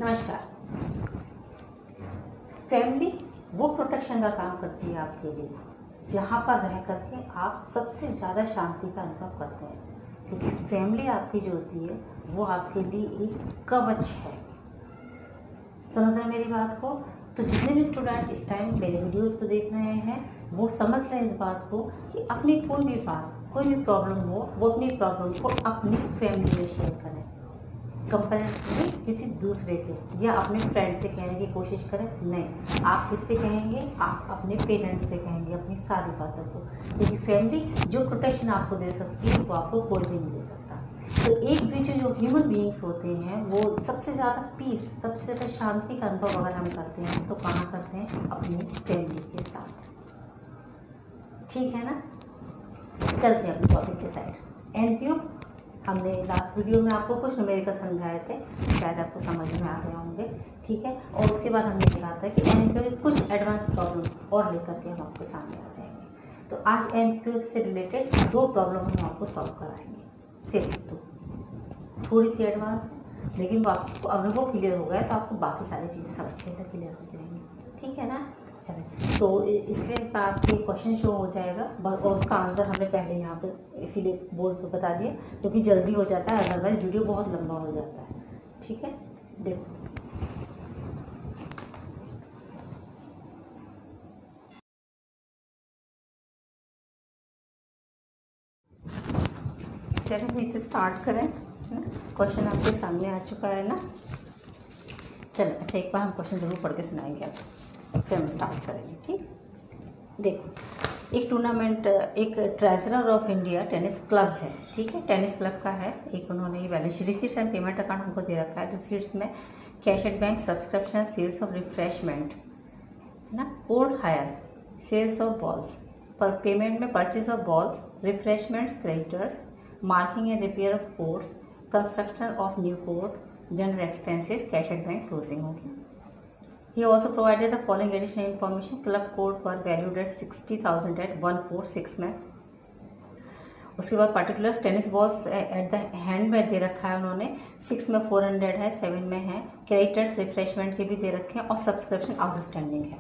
नमस्कार। फैमिली वो प्रोटेक्शन का काम करती है आपके लिए, जहाँ पर रह करके आप सबसे ज़्यादा शांति का अनुभव करते हैं, क्योंकि फैमिली आपकी जो होती है वो आपके लिए एक कवच है। समझ रहे हैं मेरी बात को? तो जितने भी स्टूडेंट इस टाइम मेरे वीडियोस को देख रहे हैं वो समझ लें इस बात को कि अपनी कोई भी बात, कोई भी प्रॉब्लम हो, वो अपनी प्रॉब्लम को अपनी फैमिली में शेयर करें, कंपेरेटिवली किसी दूसरे के या अपने फ्रेंड से कहने की कोशिश करें। नहीं, आप किससे कहेंगे? आप अपने पेरेंट्स से कहेंगे अपनी सारी बातों को, क्योंकि फैमिली जो प्रोटेक्शन आपको दे सकती है वो आपको कोई भी नहीं दे सकता। तो एक बीच जो ह्यूमन बीइंग्स होते हैं वो सबसे ज़्यादा पीस, सबसे ज़्यादा शांति का अनुभव अगर हम करते हैं तो कहाँ करते हैं? अपनी फैमिली के साथ। ठीक है ना? चलते हैं अपने टॉपिक के साइड। एनपीओ हमने लास्ट वीडियो में आपको कुछ न्यूमेरिकल समझाए थे, शायद आपको समझ में आ गए होंगे। ठीक है, और उसके बाद हमने कहा था कि एनपीओ के कुछ एडवांस प्रॉब्लम और लेकर के हम आपके सामने आ जाएंगे। तो आज एनपीओ से रिलेटेड दो प्रॉब्लम हम आपको सॉल्व कराएंगे, सिर्फ दो, थोड़ी सी एडवांस है, लेकिन वो आपको अगर वो क्लियर हो गया तो आपको बाकी सारी चीज़ें सब अच्छे से क्लियर हो जाएंगी। ठीक है ना? चलें, तो इसलिए आपके क्वेश्चन शो हो जाएगा और उसका आंसर हमने पहले यहाँ पे इसीलिए बोर्ड पे बता दिया, क्योंकि जल्दी हो जाता है, अदरवाइज वीडियो बहुत लंबा हो जाता है। ठीक है, देखो चलो नहीं तो स्टार्ट करें। क्वेश्चन आपके सामने आ चुका है ना? चलो अच्छा, एक बार हम क्वेश्चन जरूर पढ़ के सुनाएंगे आपको, फिर हम स्टार्ट करेंगे। ठीक, देखो एक टूर्नामेंट, एक treasurer of India tennis club है। ठीक है, टेनिस क्लब का है एक, उन्होंने balance sheet, receipts and payment account हमको दे रखा है। रिसीट्स में cash at bank, subscription, sales of refreshment है ना, court hire, sales of balls, पर पेमेंट में purchase of balls, refreshments, creditors, marking and repair of courts, construction of new court, general expenses, cash at bank closing होगी। He also provided the following additional information. Club code were valued at 60,000 at 146 में। उसके बाद particulars, tennis balls at the hand में दे रखा है उन्होंने, 6 में 400 है, 7 में है, क्रेडिटर्स रिफ्रेशमेंट के भी दे रखे हैं और सब्सक्रिप्शन आउटस्टैंडिंग है।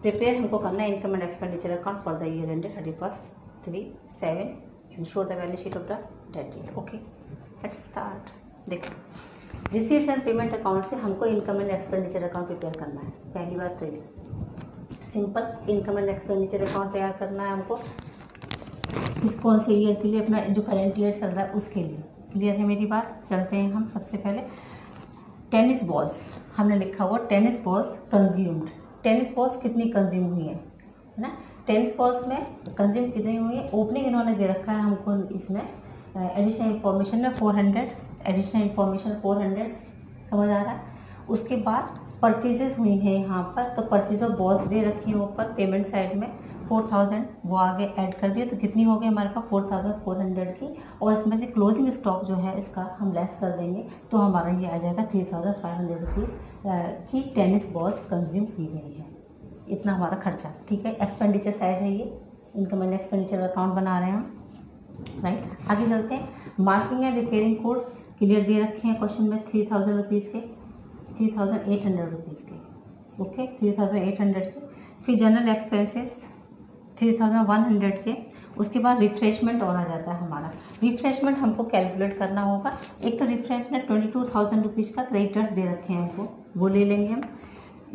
प्रिपेयर हमको करना है income and expenditure account for the year ended 31/3/7 and show the balance sheet of the date year. Okay, let's start. देखो, रिसीट्स एंड पेमेंट अकाउंट से हमको income and expenditure account prepare करना है। पहली बात तो ये simple, income and expenditure account तैयार करना है हमको किस, कौन से ईयर के लिए? अपना जो करंट ईयर चल रहा है उसके लिए। क्लियर है मेरी बात? चलते हैं हम। सबसे पहले टेनिस बॉल्स हमने लिखा हुआ, tennis balls consumed. Tennis balls कितनी कंज्यूम हुई है ना? टेनिस बॉल्स में कंज्यूम कितनी हुई है? ओपनिंग इन्होंने दे रखा है हमको इसमें, एडिशनल इंफॉर्मेशन में 400, एडिशनल इंफॉर्मेशन 400, समझ आ रहा है? उसके बाद परचेजेस हुई हैं यहाँ पर, तो परचेज ऑफ बॉल्स दे रखी है ऊपर, पेमेंट साइड में 4000 वो आगे ऐड कर दिया, तो कितनी हो गई हमारे पास? 4400 की। और इसमें से क्लोजिंग स्टॉक जो है इसका हम लेस कर देंगे, तो हमारा ये आ जाएगा 3500 रुपीज़ की टेनिस बॉल्स कंज्यूम की गई है। इतना हमारा खर्चा। ठीक है, एक्सपेंडिचर साइड है ये, इनकम एंड एक्सपेंडिचर अकाउंट बना रहे हैं हम, राइट। आगे चलते हैं। Marking and repairing course clear दे रखे हैं क्वेश्चन में, 3000 रुपीज़ के, 3800 रुपीज़ के। ओके, 3800 के। फिर जनरल एक्सपेंसेस 3100 के। उसके बाद रिफ्रेशमेंट और आ जाता है हमारा। रिफ्रेशमेंट हमको कैलकुलेट करना होगा। एक तो रिफ्रेशमेंट 22,000 रुपीज़ का क्रेडिटर्स दे रखे हैं हमको, वो ले लेंगे हम।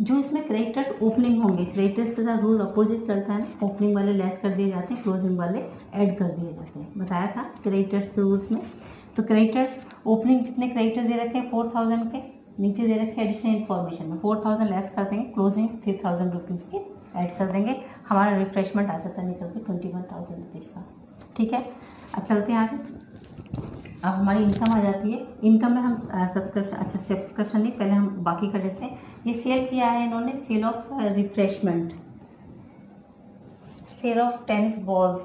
जो इसमें क्रेडिटर्स ओपनिंग होंगे, क्रेडिटर्स का रूल अपोजिट चलता है ना, ओपनिंग वाले लेस कर दिए जाते हैं, क्लोजिंग वाले ऐड कर दिए जाते हैं, बताया था क्रेडिटर्स के रूल्स में। तो क्रेडिटर्स ओपनिंग जितने क्रेडिटर्स दे रखे हैं 4000 के, नीचे दे रखे हैं एडिशनल इन्फॉर्मेशन में 4000 लेस कर देंगे, क्लोजिंग 3000 रुपीज़ के ऐड कर देंगे, हमारा रिफ्रेशमेंट आ जाता है निकल के 21,000 रुपीज़ का। ठीक है, अब चलते हैं आगे। अब हमारी इनकम आ जाती है। इनकम में हम सब्सक्रिप्शन, अच्छा सब्सक्रिप्शन नहीं, पहले हम बाकी कर लेते हैं। ये सेल किया है इन्होंने, sale of refreshment, sale of tennis balls,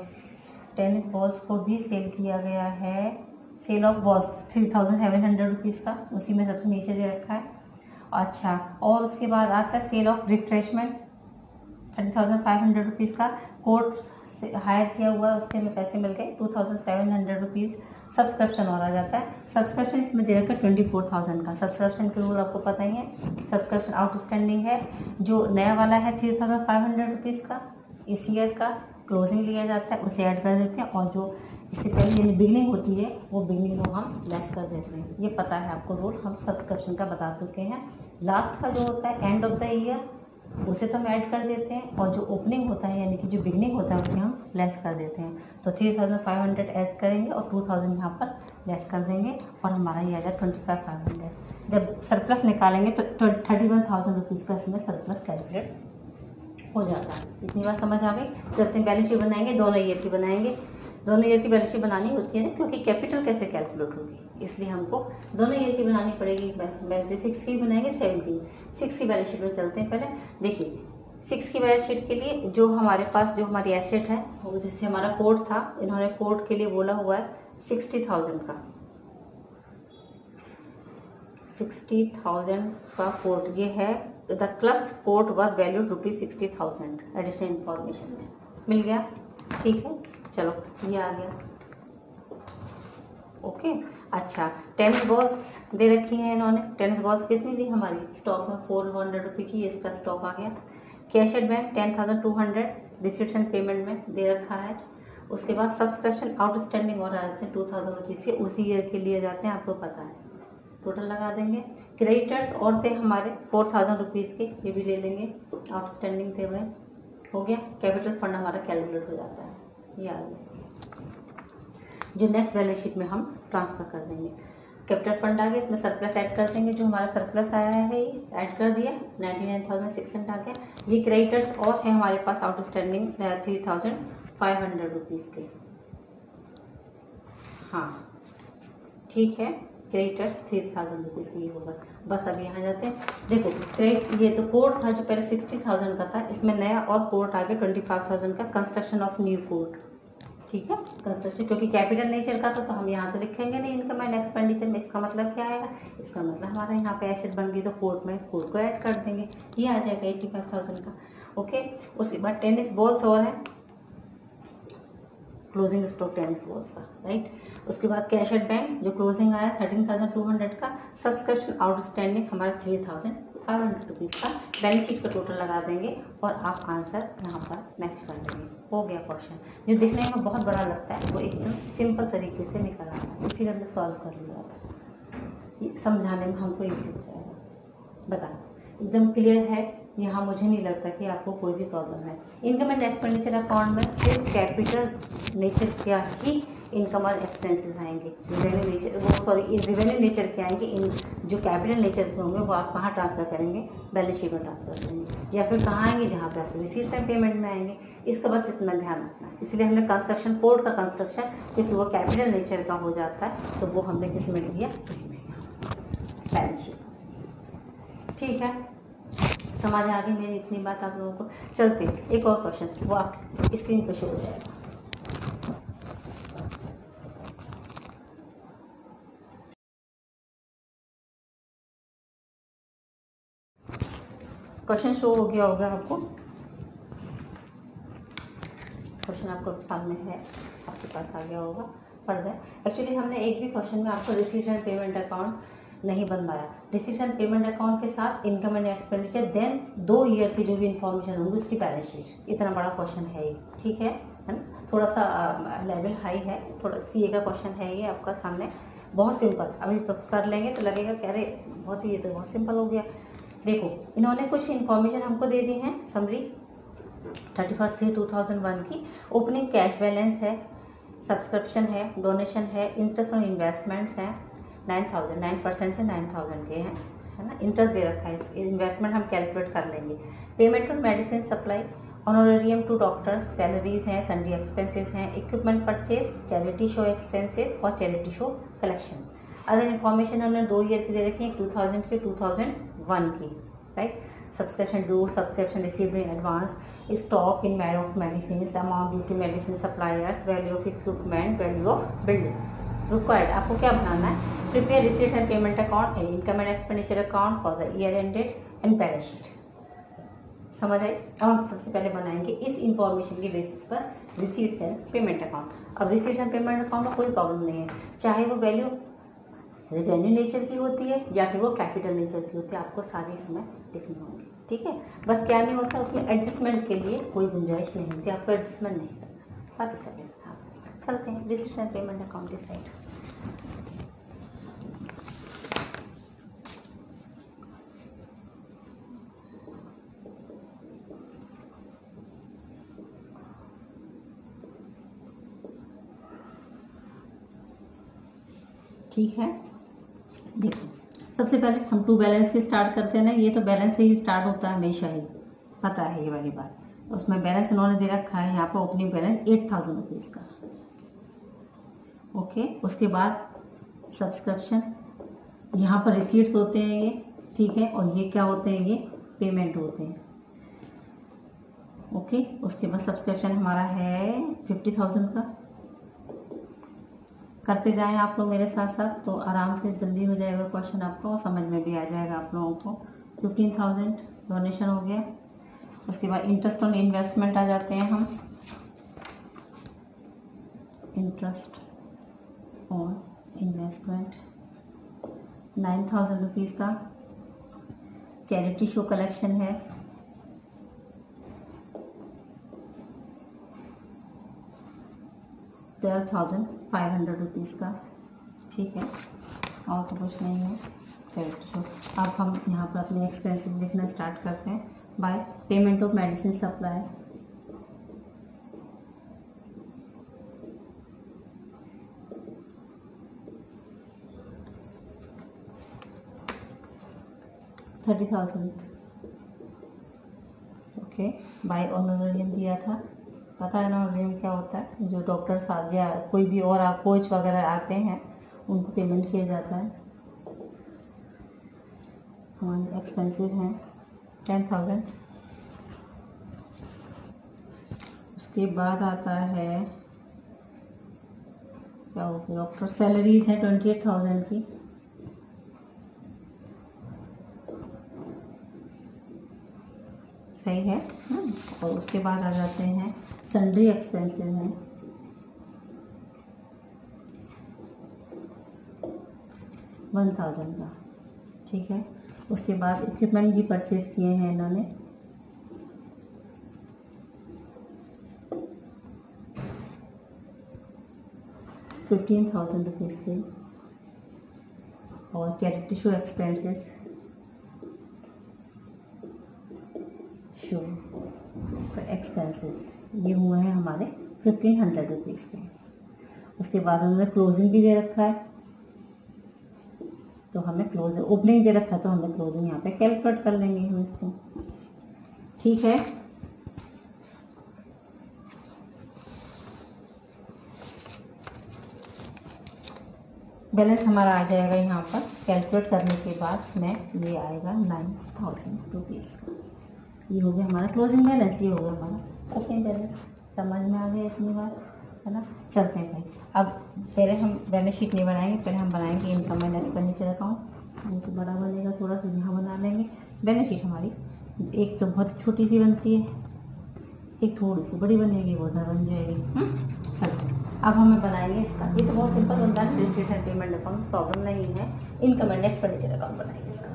tennis balls को भी सेल किया गया है। सेल ऑफ बॉल्स 3700 रुपीज़ का, उसी में सबसे नीचे दे रखा है। अच्छा, और उसके बाद आता है सेल ऑफ रिफ्रेशमेंट 30,500 रुपीज़ का। कोर्ट हायर किया हुआ है, उसके में पैसे मिल गए 2700 रुपीज़। सब्सक्रिप्शन और आ जाता है। सब्सक्रिप्शन इसमें दे रखा है 24,000 का। सब्सक्रिप्शन के रूल आपको पता ही है। सब्सक्रिप्शन आउटस्टैंडिंग है, जो नया वाला है 3,500 रुपीज़ का इस ईयर का क्लोजिंग लिया जाता है, उसे ऐड कर देते हैं, और जो इससे पहले यानी बिगनिंग होती है वो बिगनिंग को हम लेस कर देते हैं। ये पता है आपको रूल, हम सब्सक्रिप्शन का बता चुके हैं। लास्ट का जो होता है एंड ऑफ द ईयर, उसे तो हम ऐड कर देते हैं, और जो ओपनिंग होता है यानी कि जो बिगनिंग होता है उसे हम लेस कर देते हैं। तो 3,500 ऐड करेंगे और 2,000 यहाँ पर लेस कर देंगे, और हमारा ये आ जाए 25,500। जब सरप्लस निकालेंगे तो 31,000 रुपीज़ का इसमें सरप्लस कैलकुलेट हो जाता है। इतनी बात समझ आ गई। जब अपनी बैलेंस शीट बनाएंगे दोनों ईयर की बनाएंगे, दोनों ईयर की बैलेंस शीट बनानी होती है ना, क्योंकि कैपिटल कैसे कैलकुलेट होगी, इसलिए हमको दोनों ईयर की बनानी पड़ेगी। बैलेंस शीट 6 की बनाएंगे 17। 6 की बैलेंस शीट में चलते हैं। पहले देखिए 6 की बैलेंस शीट के लिए जो हमारे पास जो हमारी एसेट है, वो जैसे हमारा कोड था, इन्होंने कोड के लिए बोला हुआ है 60,000 का, 60,000 का कोड ये है। The clubs code were valued ₹60,000 additional information में मिल गया। ठीक है, चलो ये आ गया। ओके, अच्छा टेनिस बॉल्स दे रखी है इन्होंने। टेनिस बॉल्स कितनी दी हमारी स्टॉक में? 400 रुपये की इसका स्टॉक आ गया। Cash at bank 10,200 receipt and payment में दे रखा है। उसके बाद सब्सक्रिप्शन आउटस्टैंडिंग और आ जाते हैं 2,000 रुपीज़ के, उसी ईयर के लिए जाते हैं, आपको पता है। टोटल लगा देंगे। क्रेडिटर्स और थे हमारे 4,000 रुपीज़ के, ये भी ले लेंगे, आउटस्टैंडिंग थे वह, हो गया। कैपिटल फंड हमारा कैलकुलेट हो जाता है, ये आ गया, जो नेक्स्ट बैलेंस शीट में हम ट्रांसफर कर देंगे। कैपिटल फंड आ गया, इसमें सरप्लस ऐड कर देंगे, जो हमारा सरप्लस आया है ये ऐड कर दिया, 99,600 आ गया। ये क्रेडिटर्स और है हमारे पास आउटस्टैंडिंग 3,500 रुपीज़ के। हाँ ठीक है, क्रेडिटर्स 3,000 रुपीज़ के लिए होगा। बस अब यहाँ जाते हैं। देखो क्रेडिट, ये तो कोड था जो पहले 60,000 का था, इसमें नया और कोड आ गया 25,000 का, कंस्ट्रक्शन ऑफ न्यू कोड। ठीक है, कंस्ट्रक्शन, क्योंकि कैपिटल नेचर का था तो हम यहाँ तो लिखेंगे नहीं इनकम एंड एक्सपेंडिचर में। इसका मतलब क्या आएगा? इसका मतलब हमारा यहाँ पे एसेट बन गई तो कोड में कोड को ऐड कर देंगे, ये आ जाएगा 85,000 का। ओके, उसके बाद टेनिस बॉल्स और है, क्लोजिंग स्टॉक टेनिस बॉल्स का, राइट। उसके बाद कैश एट बैंक जो क्लोजिंग आया 13,200 का। सब्सक्रिप्शन आउटस्टैंडिंग हमारा 3,500 रुपीज़ का। बैलेंस शीट का टोटल लगा देंगे और आप आंसर यहाँ पर नेक्स्ट कर देंगे। हो गया क्वेश्चन, जो दिखने में बहुत बड़ा लगता है वो एकदम सिंपल तरीके से निकल आता है, इसी तरह सॉल्व कर लिया था। समझाने में हमको ईजी हो जाएगा। बताओ एकदम क्लियर है? यहाँ मुझे नहीं लगता कि आपको कोई भी प्रॉब्लम है। इनकम एंड एक्सपेंडिचर अकाउंट में सिर्फ कैपिटल नेचर क्या ही इनकम और एक्सपेंसेस आएंगे, रिवेन्यू नेचर वो सॉरी रिवेन्यू नेचर के आएंगे। इन जो कैपिटल नेचर के होंगे वो आप कहाँ ट्रांसफर करेंगे? बैलेंस शीट में ट्रांसफर करेंगे, या फिर कहाँ आएंगे? जहाँ पे आपको रिसीट एंड पेमेंट में आएंगे। इसका बस इतना ध्यान रखना है। इसलिए हमने कंस्ट्रक्शन कोड का कंस्ट्रक्शन, क्योंकि वो कैपिटल नेचर का हो जाता है, तो वो हमने किस में लिया? इसमें, बैलेंस शीट। ठीक है, समझ आ गई मेरी इतनी बात आप लोगों को? चलते एक और क्वेश्चन, वो आपकी स्क्रीन पर शो हो जाएगा। क्वेश्चन शो हो गया होगा आपको, क्वेश्चन आपको सामने है, आपके पास आ गया होगा फर्दर। एक्चुअली हमने एक भी क्वेश्चन में आपको रिसीट एंड पेमेंट अकाउंट नहीं बनवाया। रिसीट एंड पेमेंट अकाउंट के साथ income and expenditure, then 2 year की जो भी इन्फॉर्मेशन होगी उसकी बैलेंस शीट। इतना बड़ा क्वेश्चन है ये, ठीक है ना? थोड़ा सा लेवल हाई है, थोड़ा सीए का क्वेश्चन है ये आपका सामने, बहुत सिंपल। अभी कर लेंगे तो लगेगा कि अरे बहुत ही, ये तो बहुत सिंपल हो गया। देखो इन्होंने कुछ इन्फॉर्मेशन हमको दे दी है, समरी 31/3/2001 की। ओपनिंग कैश बैलेंस है, सब्सक्रिप्शन है, डोनेशन है, इंटरेस्ट और इन्वेस्टमेंट्स हैं 9,000, 9% से 9,000 के हैं, है ना। इंटरेस्ट दे रखा है, इन्वेस्टमेंट हम कैलकुलेट कर लेंगे। पेमेंट और medicine supply, honorarium to doctors, salaries हैं, सन्डी एक्सपेंसेस हैं, equipment purchase, charity show expenses और charity show collection. Other information उन्होंने 2 ईयर की दे रखी है, 2000 की, 2001 की, right. Subscription due, subscription received in advance, stock in mare of medicine, amount due to medicine suppliers, value of equipment, value of building. Required आपको क्या बनाना है? Prepare receipts and payment account and income and expenditure account for the year ended and balance sheet. समझ आई? अब हम सबसे पहले बनाएंगे इस इंफॉर्मेशन के बेसिस पर रिसीट्स है पेमेंट अकाउंट। अब रिसीट्स एंड पेमेंट अकाउंट में कोई प्रॉब्लम नहीं है, चाहे वो वैल्यू रेवेन्यू नेचर की होती है या फिर वो कैपिटल नेचर की होती है, आपको सारी इसमें लिखनी होंगी। ठीक है, बस क्या नहीं होता उसमें एडजस्टमेंट के लिए कोई गुंजाइश नहीं होती, आपको एडजस्टमेंट नहीं करना, बाकी सब हाँ। चलते हैं रिसीट्स एंड पेमेंट अकाउंट की साइड। ठीक है, देखो सबसे पहले हम टू बैलेंस से स्टार्ट करते हैं ना, ये तो बैलेंस से ही स्टार्ट होता है हमेशा ही, पता है ये वाली बात। उसमें बैलेंस उन्होंने दे रखा है यहाँ पर ओपनिंग बैलेंस 8000 रुपीज़ का। ओके, उसके बाद सब्सक्रिप्शन, यहाँ पर रिसीट्स होते हैं ये, ठीक है, और ये क्या होते हैं, ये पेमेंट होते हैं। ओके, उसके बाद सब्सक्रिप्शन हमारा है 50,000 का। करते जाएं आप लोग मेरे साथ साथ, तो आराम से जल्दी हो जाएगा क्वेश्चन आपको और समझ में भी आ जाएगा आप लोगों को। 15,000 डोनेशन हो गया। उसके बाद इंटरेस्ट ऑन इन्वेस्टमेंट आ जाते हैं हम, इंटरेस्ट ऑन इन्वेस्टमेंट 9,000 रुपीज़ का। चैरिटी शो कलेक्शन है 12,500 रुपीज़ का। ठीक है, और तो कुछ नहीं है। Charity show. अब हम यहाँ पर अपने एक्सपेंसेस लिखना स्टार्ट करते हैं। By payment of medicine supply, $30,000। Okay, by honorarium दिया था, पता है ना ऑनरेरियम क्या होता है, जो डॉक्टर साथ या कोई भी और आप कोच वगैरह आते हैं उनको पेमेंट किया जाता है। हमारे एक्सपेंसेस हैं 10,000। उसके बाद आता है क्या हो गया, डॉक्टर सैलरीज है 28,000 की। सही है। और उसके बाद आ जाते हैं सन्ड्री एक्सपेंसेस हैं 1,000 का। ठीक है, उसके बाद इक्विपमेंट भी परचेज किए हैं इन्होंने, ₹15,000 के। और charity show expenses, show expenses ये हुए हैं हमारे 1,500 रुपीज़ के। उसके बाद उन्होंने क्लोजिंग भी दे रखा है, तो हमें क्लोज ओपनिंग दे रखा है तो हमें क्लोजिंग यहाँ पे कैलकुलेट कर लेंगे हम इसको। ठीक है, बैलेंस हमारा आ जाएगा यहाँ पर कैलकुलेट करने के बाद में, ये आएगा 9,000 रुपीज़ का। ये हो गया हमारा क्लोजिंग बैलेंस, ये हो गया हमारा ओपनिंग बैलेंस। समझ में आ गया इतनी बार, है ना। चलते हैं भाई, अब पहले हम बैलेंस शीट नहीं बनाएंगे, पहले हम बनाएंगे इनकम एंड एक्सपेंडिचर अकाउंट। वो तो बड़ा बनेगा थोड़ा सा, यहाँ बना लेंगे। बैलेंस शीट हमारी एक तो बहुत छोटी सी बनती है, एक थोड़ी सी बड़ी बनेगी, वो उधर बन जाएगी। चलते हैं, अब हमें बनाएंगे इसका। ये तो बहुत सिंपल बनता है, receipt and payment account, problem नहीं है। इनकम एंड एक्सपेंडिचर अकाउंट बनाएंगे इसका।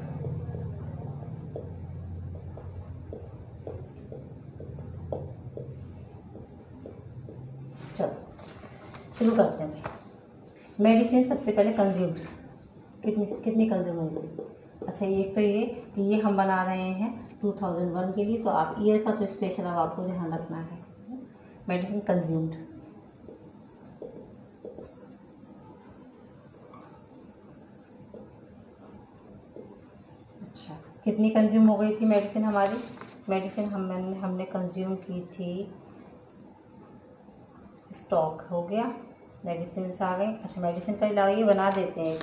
चलो शुरू करते हैं। मेडिसिन सबसे पहले कंज्यूम कितनी कितनी कंज्यूम हुई थी। अच्छा, एक तो ये हम बना रहे हैं 2001 के लिए, तो आप ईयर का तो स्पेशल अब आपको ध्यान रखना है। मेडिसिन कंज्यूम्ड, अच्छा कितनी कंज्यूम हो गई थी मेडिसिन हमारी। मेडिसिन हमने कंज्यूम की थी, स्टॉक हो गया, मेडिसिन आ गई। अच्छा, मेडिसिन का अलावा ये बना देते हैं,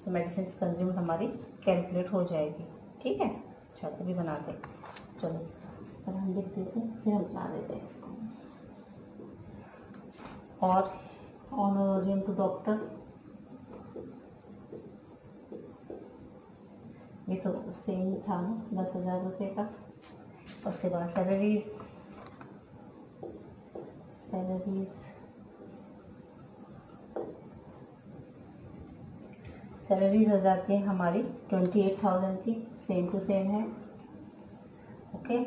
तो मेडिसिन कंज्यूम हमारी कैलकुलेट हो जाएगी। ठीक है, अच्छा तो भी बनाते हैं। चलो पर हम लिख देते हैं, फिर हम बना देते हैं इसको। और ऑनरेरियम टू डॉक्टर, ये तो सेम था ना, 10,000 रुपये का। उसके बाद सैलरीज हो जाती है हमारी 28,000 की, सेम टू सेम है। ओके,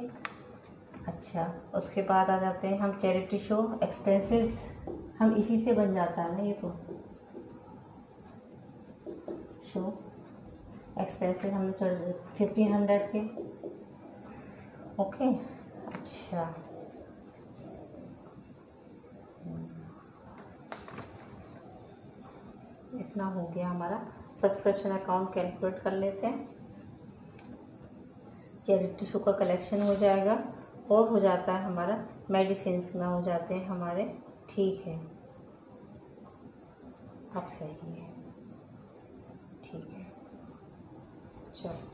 अच्छा उसके बाद आ जाते हैं हम चैरिटी शो एक्सपेंसेस, हम इसी से बन जाता है ना ये तो। शो एक्सपेंसेस हमने 1500 के। ओके, अच्छा इतना हो गया हमारा। सब्सक्रिप्शन अकाउंट कैलकुलेट कर लेते हैं। चैरिटी शो का कलेक्शन हो जाएगा और हो जाता है हमारा मेडिसिन्स में हो जाते हैं हमारे। ठीक है, अब सही है, ठीक है। चलो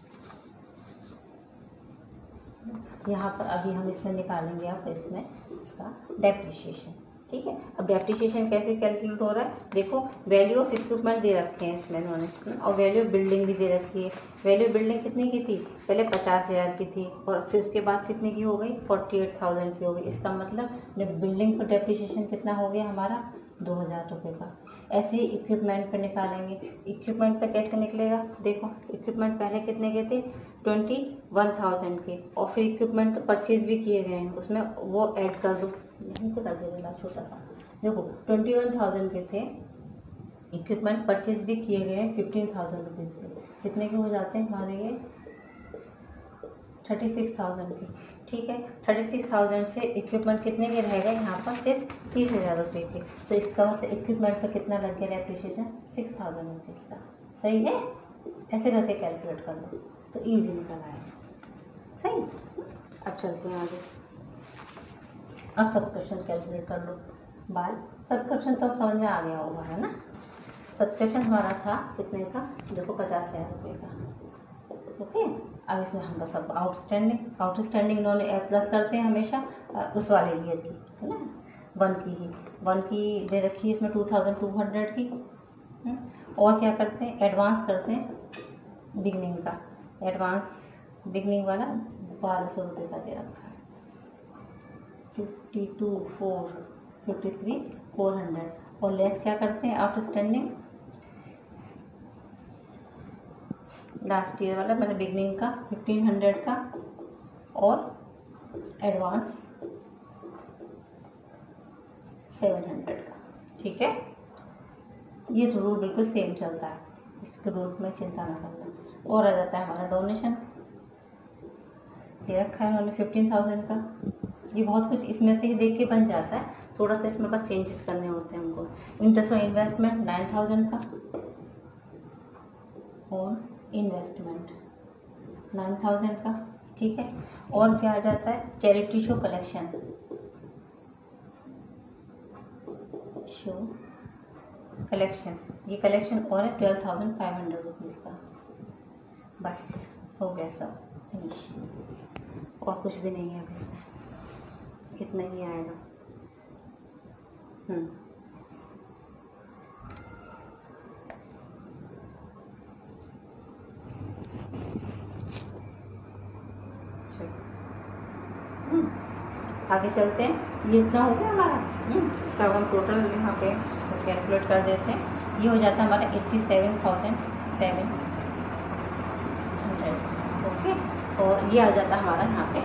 यहाँ पर अभी हम इसमें निकालेंगे, अब इसमें इसका डेप्रिसिएशन। ठीक है, अब डेप्रिसिएशन कैसे कैलकुलेट हो रहा है, देखो वैल्यू ऑफ इक्विपमेंट दे रखे हैं इसमें इन्होंने, और वैल्यू ऑफ बिल्डिंग भी दे रखी है। वैल्यू ऑफ बिल्डिंग कितने की थी, पहले 50,000 की थी और फिर उसके बाद कितने की हो गई, 48,000 की हो गई। इसका मतलब बिल्डिंग पर डेप्रिसिएशन कितना हो गया हमारा, 2,000 रुपये का। ऐसे ही इक्विपमेंट पर निकालेंगे। इक्विपमेंट पर कैसे निकलेगा, देखो इक्विपमेंट पहले कितने के थे, 21,000 के, और फिर इक्विपमेंट परचेज भी किए गए हैं, उसमें वो ऐड कर दो, यहीं पे कर देना छोटा सा। देखो 21,000 के थे, इक्विपमेंट परचेज भी किए गए हैं 15,000 रुपीज़ के, कितने के हो जाते हैं हमारे ये, 36,000 के। ठीक है, 36,000 से इक्विपमेंट कितने के रह गए यहाँ पर, सिर्फ 30,000 रुपये के। तो इसका मतलब इक्विपमेंट पर कितना लग गया डेप्रिसिएशन, 6,000 रुपीज़ का। सही है, ऐसे करके कैलकुलेट कर लो तो ईजी निकल आएगा। सही, अब चलते हैं आगे। अब सब्सक्रिप्शन कैलकुलेट कर लो। बाय सब्सक्रिप्शन तो अब समझ में आ गया होगा, है ना। सब्सक्रिप्शन हमारा था कितने का, देखो 50,000 रुपये का। ओके, अब इसमें हम बस अब आउटस्टैंडिंग इन्होंने प्लस करते हैं हमेशा उस वाले ईयर की, है ना। 1 की दे रखी है इसमें 2,200 की। और क्या करते हैं, एडवांस करते हैं बिगनिंग का। एडवांस बिगनिंग वाला 1,200 रुपये का दे रखा है, 53,400। और लेस क्या करते हैं, आउटस्टैंडिंग लास्ट ईयर वाला, मैंने बिगनिंग का 1,500 का और एडवांस 700 का। ठीक है, ये तो रूल बिल्कुल सेम चलता है, इसके रूल में चिंता ना करना। और आ जाता है हमारा डोनेशन, दे रखा है उन्होंने 15,000 का। ये बहुत कुछ इसमें से ही देख के बन जाता है, थोड़ा सा इसमें बस चेंजेस करने होते हैं हमको। इंटरेस्ट और इन्वेस्टमेंट 9,000 का और इन्वेस्टमेंट 9,000 का। ठीक है, और क्या आ जाता है, charity show collection, show collection, ये कलेक्शन और है 12,500 रुपीज़ का। बस हो गया सब फिनिश, और कुछ भी नहीं है अब इसमें, इतना ही आएगा। आगे चलते हैं। ये इतना हो गया हमारा, इसका हम टोटल यहाँ पे कैलकुलेट कर देते हैं। ये हो जाता है हमारा 87,700। ओके, और ये आ जाता है हमारा यहाँ पे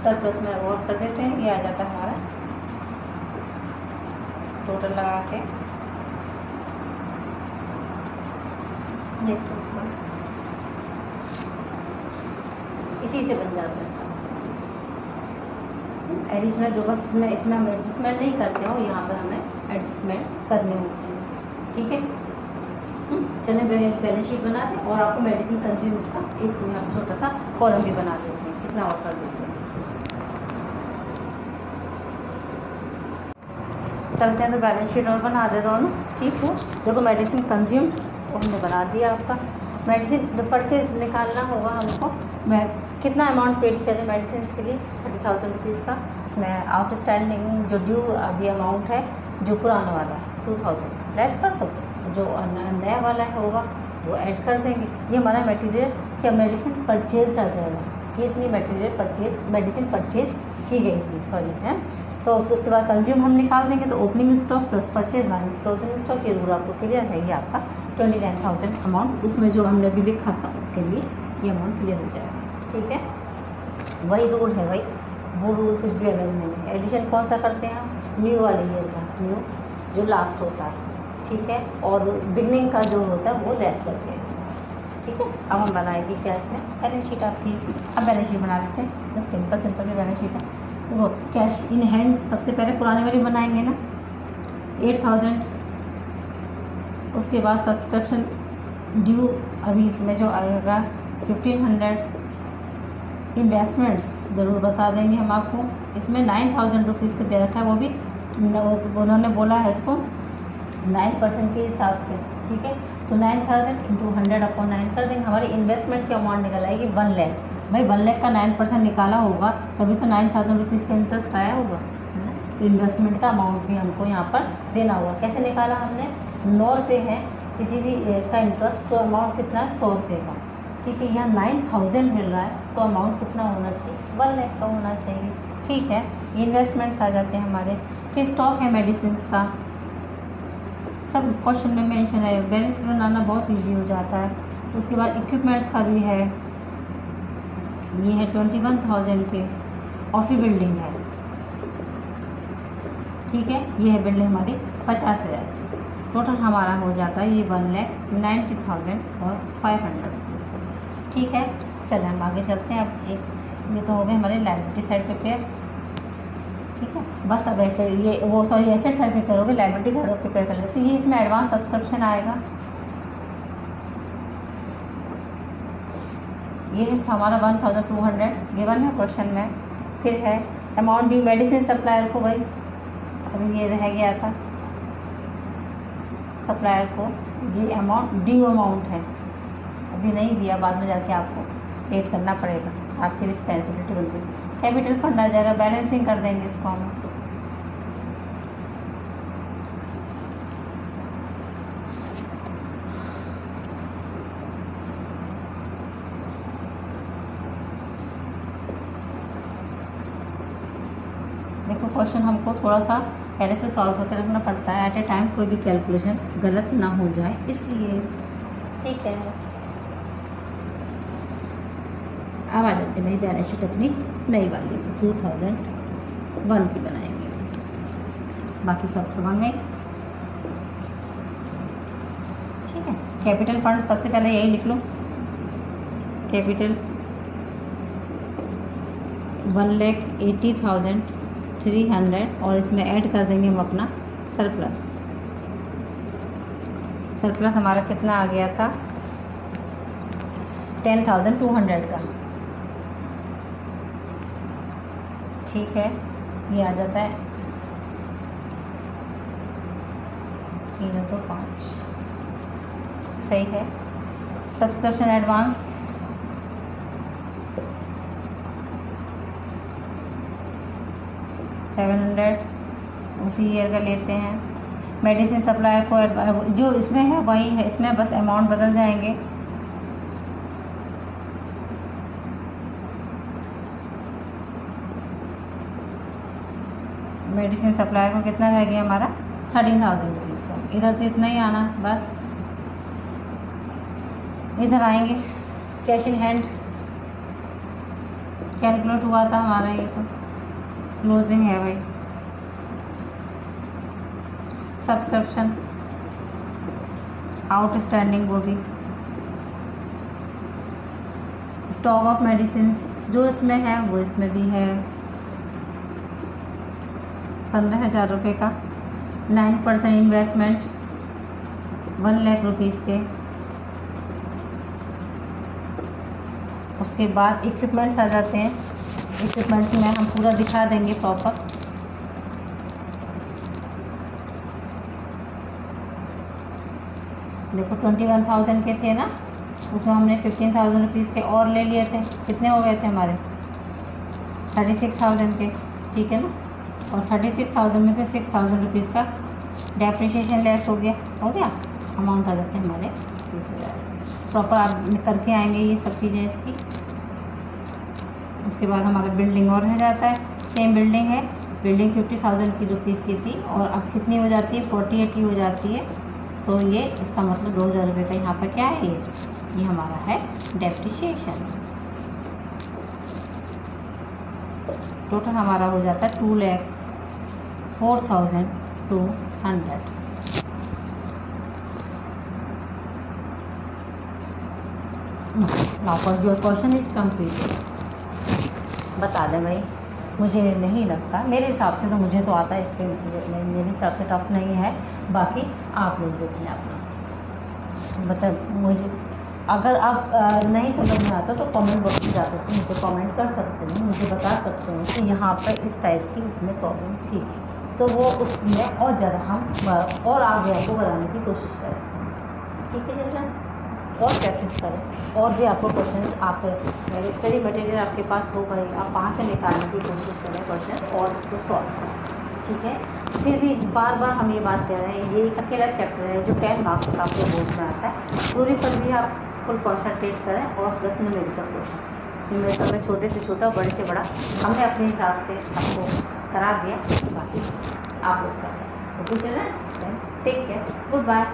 सरप्लस में वो कर देते हैं। ये आ जाता है हमारा टोटल लगा के, देखो इसी से बन जाता है। एडिशनल जो बस इसमें हम एडजस्टमेंट नहीं करते हो, यहाँ पर हमें एडजस्टमेंट करने होते हैं। ठीक है, चलिए बैलेंस शीट बना दें और आपको मेडिसिन कंज्यूम का एक यहाँ पर छोटा सा कॉलम भी बना देते हैं, कितना और कर देते हैं। चलते हैं तो बैलेंस शीट और बना दे दोनों। ठीक है, देखो मेडिसिन कंज्यूम हमने बना दिया आपका। मेडिसिन परचेज निकालना होगा हमको, मैं कितना अमाउंट पेड करें मेडिसिन के लिए, 30,000 रुपीज़ का। इसमें आउटस्टैंडिंग जो ड्यू अभी अमाउंट है, जो पुराना वाला है 2,000 लेस कर दो, जो नया वाला है होगा वो ऐड कर देंगे। ये हमारा मटेरियल क्या मेडिसिन परचेज आ जाएगा। कि इतनी मेडिसिन परचेज की गई थी, सॉरी है। तो उसके बाद कंज्यूम हम निकाल देंगे, तो opening stock plus purchase minus closing stock, ये रूल आपको क्लियर है। ये आपका 29,000 अमाउंट उसमें जो हमने अभी लिखा था उसके लिए ये अमाउंट क्लियर हो जाएगा। ठीक है, वही रूल है भाई, वो रूल कुछ भी अलग नहीं है। एडिशन कौन सा करते हैं हम? न्यू वाले ईयर का, न्यू जो लास्ट होता है, ठीक है, और बिगनिंग का जो होता है वो लेस करते हैं। ठीक है, अब हम बनाएंगे क्या इसमें बैलेंस शीट आपकी। अब बैलेंस शीट बना लेते हैं, एकदम सिंपल सिंपल सी बैलेंस शीट है। वो कैश इन हैंड सबसे पहले पुराने वाली बनाएंगे ना, 8,000। उसके बाद सब्सक्रिप्शन ड्यू अभी इसमें जो आएगा 1,500। इन्वेस्टमेंट्स ज़रूर बता देंगे हम आपको, इसमें 9,000 रुपीज़ का दे रखा है, वो भी उन्होंने बोला है इसको 9% के हिसाब से। ठीक है, तो 9,000 इंटू 100/9 कर देंगे। हमारी इन्वेस्टमेंट की अमाउंट निकल आएगी 1 लाख। भाई 1 लाख का 9% निकाला होगा तभी तो 9,000 रुपीज़ का इंटरेस्ट आया होगा, है ना। तो इन्वेस्टमेंट का अमाउंट भी हमको यहाँ पर देना होगा। कैसे निकाला हमने? 9 रुपये है किसी भी का इंटरेस्ट, तो अमाउंट कितना है? 100 रुपये का। ठीक है, यहाँ 9,000 मिल रहा है तो अमाउंट कितना होना चाहिए? 1 लाख का होना चाहिए। ठीक है, इन्वेस्टमेंट्स आ जाते हैं हमारे। फिर स्टॉक है मेडिसिन का, सब क्वेश्चन में मेंशन है। बैलेंस शीट बनाना बहुत इजी हो जाता है। उसके बाद इक्विपमेंट्स का भी है, ये है 21,000 के, ऑफिस बिल्डिंग है। ठीक है, ये है बिल्डिंग हमारी 50,000। टोटल हमारा हो जाता है ये 1,90,500 रुपीज़। ठीक है, चलें हम आगे चलते हैं। अब एक ये तो हो गए हमारे लायबिलिटी साइड प्रिपेयर। ठीक है, बस अब एसेट एसेट साइड प्रिपेयर हो गए, लायबिलिटी साइड प्रिपेयर कर लेते हैं। ये इसमें एडवांस सब्सक्रिप्शन आएगा, ये है हमारा 1,200 गिवन है क्वेश्चन में। फिर है अमाउंट ड्यू मेडिसिन सप्लायर को, भाई अभी ये रह गया था सप्लायर को, ये अमाउंट ड्यू अमाउंट है, अभी नहीं दिया, बाद में जाके आपको पेड करना पड़ेगा, आपकी रिस्पॉन्सिबिलिटी बनती है। कैपिटल फंड आ जाएगा, बैलेंसिंग कर देंगे इसको हम। देखो क्वेश्चन हमको थोड़ा सा पहले से सॉल्व करके रखना पड़ता है, एट ए टाइम कोई भी कैलकुलेशन गलत ना हो जाए इसलिए। ठीक है, अब आ जाते हैं मेरी बैलेंस शीट अपनी नई वाली 2001 की बनाएंगे, बाकी सब तो बन गए। ठीक है, कैपिटल फंड सबसे पहले यही लिख लो, कैपिटल 1,80,300 और इसमें ऐड कर देंगे हम अपना सरप्लस। सरप्लस हमारा कितना आ गया था? 10,200 का। ठीक है, ये आ जाता है 3 तो 5, सही है। सब्सक्रिप्शन एडवांस 700 उसी ईयर का लेते हैं। मेडिसिन सप्लायर को जो इसमें है वही है, इसमें बस अमाउंट बदल जाएंगे। मेडिसिन सप्लायर को कितना रह गया हमारा? 13,000 रुपीज़ का। इधर तो इतना ही आना, बस इधर आएंगे। कैश इन हैंड कैलकुलेट हुआ था हमारा, ये तो क्लोजिंग है भाई। सब्सक्रिप्शन आउटस्टैंडिंग वो भी। स्टॉक ऑफ मेडिसिन जो इसमें है वो इसमें भी है 15,000 रुपये का। 9% इन्वेस्टमेंट 1 लाख रुपीज़ के। उसके बाद इक्विपमेंट्स आ जाते हैं। इक्विपमेंट्स में हम पूरा दिखा देंगे प्रॉपर। देखो 21,000 के थे ना, उसमें हमने 15,000 रुपीज़ के और ले लिए थे। कितने हो गए थे हमारे? 36,000 के, ठीक है ना। और 36,000 में से 6,000 रुपीज़ का डेप्रिसिएशन लेस हो गया, अमाउंट आ जाते हैं हमारे 30,000। प्रॉपर आप करके आएंगे ये सब चीज़ें इसकी। उसके बाद हमारा बिल्डिंग और नहीं जाता है, सेम बिल्डिंग है, बिल्डिंग 50,000 की रुपीज़ की थी और अब कितनी हो जाती है, 48 की हो जाती है। तो ये इसका मतलब 2,000 रुपये का यहाँ पर क्या है, ये हमारा है डेप्रिसिएशन। टोटल हमारा हो जाता है 2,04,200। Now for your question is completed. बता दें भाई, मुझे नहीं लगता, मेरे हिसाब से तो मुझे तो आता है, इसलिए मेरे हिसाब से टफ नहीं है। बाकी आप लोग देख लें अपना, मतलब मुझे अगर आप नहीं समझ में आता तो कमेंट बॉक्स में जा सकते हैं, मुझे कमेंट कर सकते हैं, मुझे बता सकते हैं कि यहाँ पर इस टाइप की इसमें प्रॉब्लम थी, तो वो उसमें और ज़्यादा हम और आगे आपको बताने की कोशिश करें। ठीक है चिल्ड्रन, और प्रैक्टिस करें, और भी आपको क्वेश्चंस आप स्टडी मटेरियल आपके पास होगा, आप वहाँ से निकालने की कोशिश करें क्वेश्चन और उसको सॉल्व करें। ठीक है, फिर भी बार बार हम ये बात कह रहे हैं, ये एक अकेला चैप्टर है जो 10 मार्क्स का आपके बोर्ड में आता है, दूरी पर भी आप फुल कॉन्सेंट्रेट करें, और प्लस न्यूमेरिकल क्वेश्चन, न्यूमेरिकल में छोटे से छोटा बड़े से बड़ा हमने अपने हिसाब से आपको करा दिया, बाकी आप लोग करें। Okay children, take care, good bye.